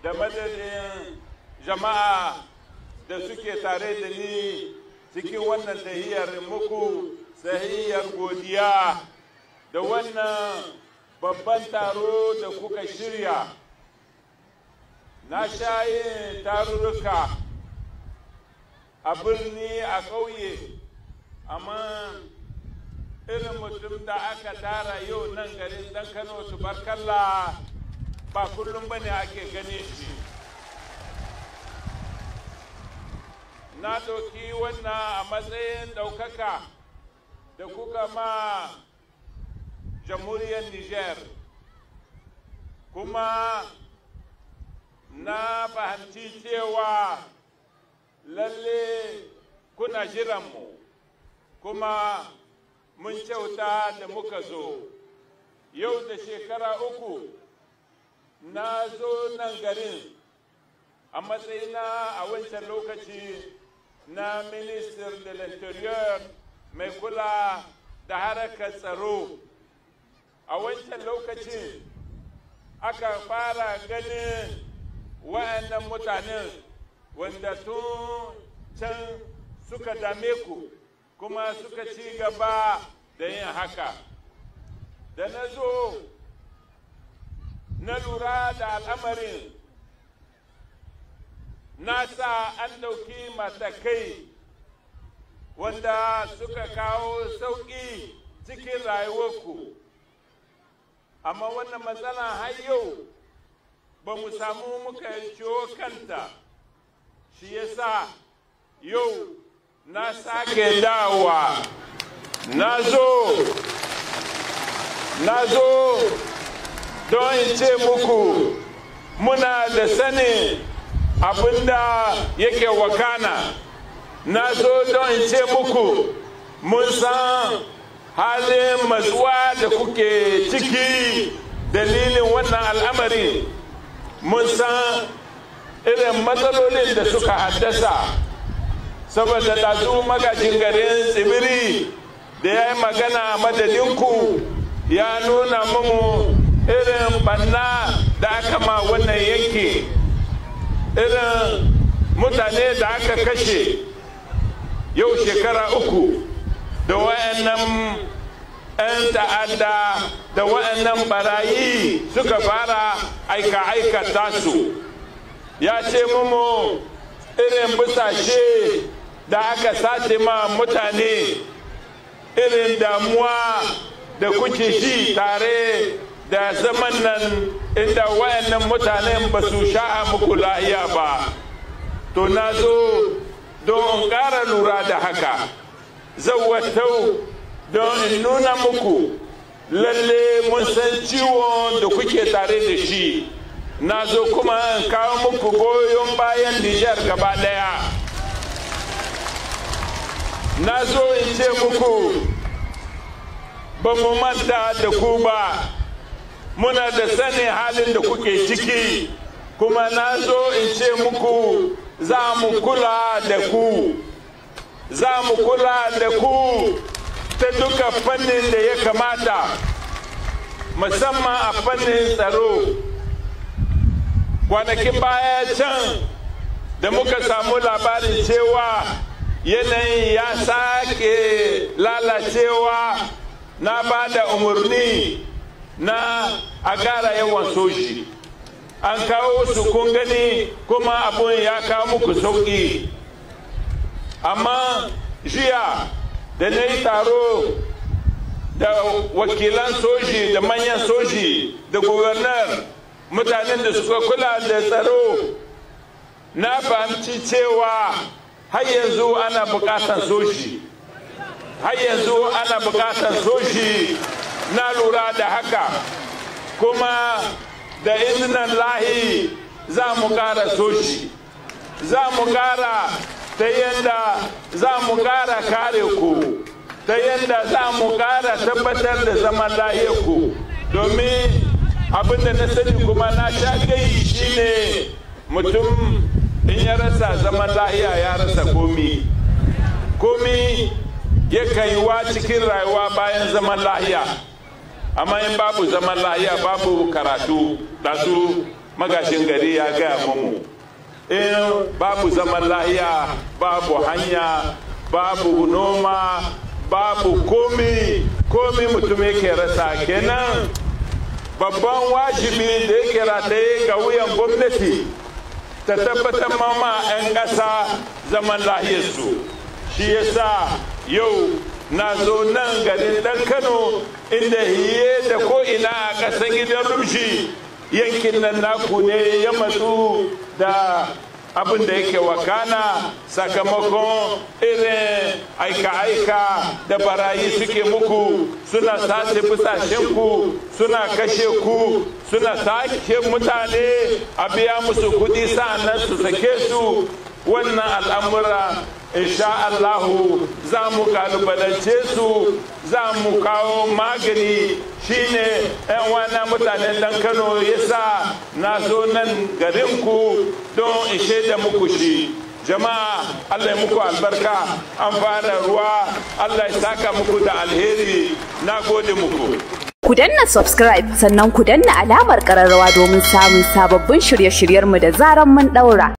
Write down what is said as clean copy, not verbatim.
da madadin jama'a da suke tare da ni cikin wannan tahiyar muku sahiyar godiya da wannan babban taro da kuka shirya. Na sha yin tarurruka a birni a ƙauye, amma irin mutum da aka tara yau nan garin dan Kano tubarkalla ba kullum bane ake gane shi. Na ɗauki wannan a matsayin ɗaukaka da kuka ma jamhuriyar Niger, kuma na fahimci cewa lalle kuna jiranmu, kuma mun kyauta da muka zo. Yau da shekara 3 na zo nan garin a matsayina a wancan lokaci na minister de l'interior mai kula da harkar tsaro. A wancan lokacin aka fara ganin wa'annan mutanen wanda tun can suka dame ku kuma suka ci gaba da yin haka. Da na zo na lura da al'amarin, na sa an ɗauki matakai wanda suka kawo sauƙi cikin rayuwarku, amma wannan matsala har yau ba mu samu muka ciwo kanta. Shi yasa yau na sake dawowa, na zo don in ce muku muna da sanin abinda yake wakana. Na zo don in ce muku mun san halin matsuwa da kuke ciki dalilin wannan al'amari. Mun san irin matsalolin da suka haddasa, saboda ɗazu magajin garin Tsibiri da ya yi magana a madadinku ya nuna mu irin banna da aka ma wannan yanki, irin mutane da aka kashe. Yau shekara 3 da wa'annan 'yan ta'adda da wa'annan barayi suka fara aika-aikata su. Ya ce mu irin busashe da aka sace ma mutane, irin damuwa da kuke ji tare da zaman nan inda wa'annan mutanen ba su sha'a muku lahiya ba. To na zo don in ƙara lura da haka, zawatau don in nuna muku lalle mun san ciwon da kuke tare da shi. Na zo kuma in kawo muku goyon bayan Nijar gaba daya. Na zo in ce muku ba mu manta da ku ba, muna da sanin halin da kuke ciki, kuma na zo in ce muku za mu kula da ku, za mu kula da ku ta duka fannin da ya kamata, musamman a fannin tsaro. Kwanakin baya can da muka samu labarin cewa yanayin ya sake lalacewa, na ba da umarni na a ƙara yawan soji. An kawo su kun gani, kuma abun ya kawo muku sauƙi. Amma jiya da na yi taro da wakilan soji da manyan soji da gubernar, mutanen da suka kula da tsaro, na fahimci cewa har yanzu ana buƙatar soji, har yanzu ana buƙatar soji. Na lura da haka, kuma da izinin lahi za mu ƙara soji, za mu ƙara ta yadda za mu ƙara kare ku, ta yadda za mu ƙara tabbatar da zaman lahiyar ku. Domin abin da na sani kuma na sha gai shine mutum in ya rasa zaman lahiya ya rasa komi. Komi yakan yi wa cikin rayuwa bayan zaman lahiya, amma in babu zaman lahiya babu karatu. Ɗazu magashin gari ya gaya mu in babu zaman lahiya babu hanya babu noma babu komi mutum yake rasa kenan babban wajibi da yake rataye ga wuyan gwamnati ta tabbatar ma 'yan ƙasa zaman lahiyarsu. Shi yasa yau na zo nan garin ɗan Kano inda hiye da ko'ina a ƙasar gidan rumshi yankin nan naku ne ya matsu da abin da yake wakana sakamakon irin aika-aika da barayi suke muku, suna sace bisashenku, suna kashe ku, suna sake mutane a biya musu kudi sa'annan su sake su. Wannan al'amura insha Allahu za mu kalubalance su, za mu kawo magani. Shine ‘yan wana mutanen ɗan Kano yasa na zo nan garinku don in shaida muku shi. Jama'a Allah ya muku albarka, an fara ruwa, Allah ya saka muku da alheri, na gode muku. Ku danna subscribe sannan ku danna alamar ƙararrawa domin samun sababbin shirye-shiryenmu da zaran mun ɗaura.